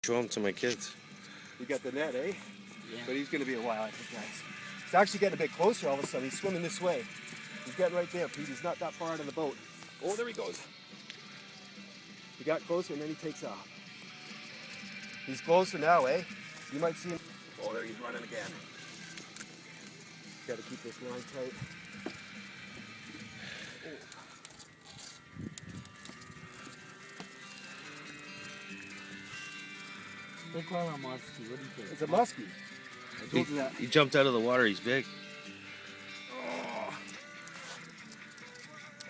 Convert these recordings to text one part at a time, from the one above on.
Show them to my kids. You got the net, eh? Yeah. But he's going to be a while, I think, guys. He's actually getting a bit closer all of a sudden. He's swimming this way. He's getting right there, Pete. He's not that far out of the boat. Oh, there he goes. He got closer and then he takes off. He's closer now, eh? You might see him. Oh, there he's running again. Got to keep this line tight. They call him muskie. What do you think? It's a muskie. I told you that. He jumped out of the water. He's big. Oh,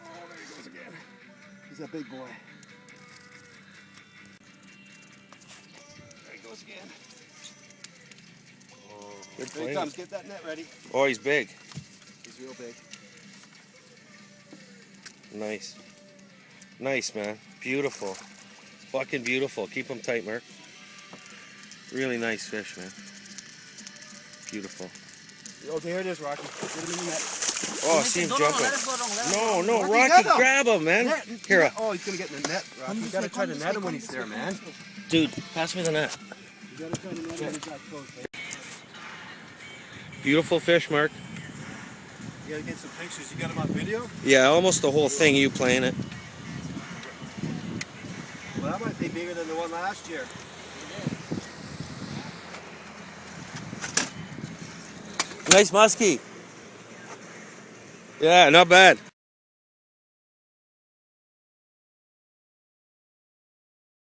there he goes again. He's a big boy. There he goes again. Good Here he play. comes. Get that net ready. Oh, he's big. He's real big. Nice. Nice, man. Beautiful. Fucking beautiful. Keep them tight, Mark. Really nice fish, man. Beautiful. Oh, there it is, Rocky. Get him in the net. Oh, I see him jumping. Let it go, don't let it No, go. no, Rocky, Rocky, get him. grab him, man. Net. Here, Oh, he's going to get in the net, Rocky. You got to try to net him when he's there, man. dude, pass me the net. You got to try to net him when he's that close, eh? Beautiful fish, Mark. You got to get some pictures. You got him on video? Yeah, almost the whole thing, you playing it. Well, that might be bigger than the one last year. Nice muskie. Yeah, not bad.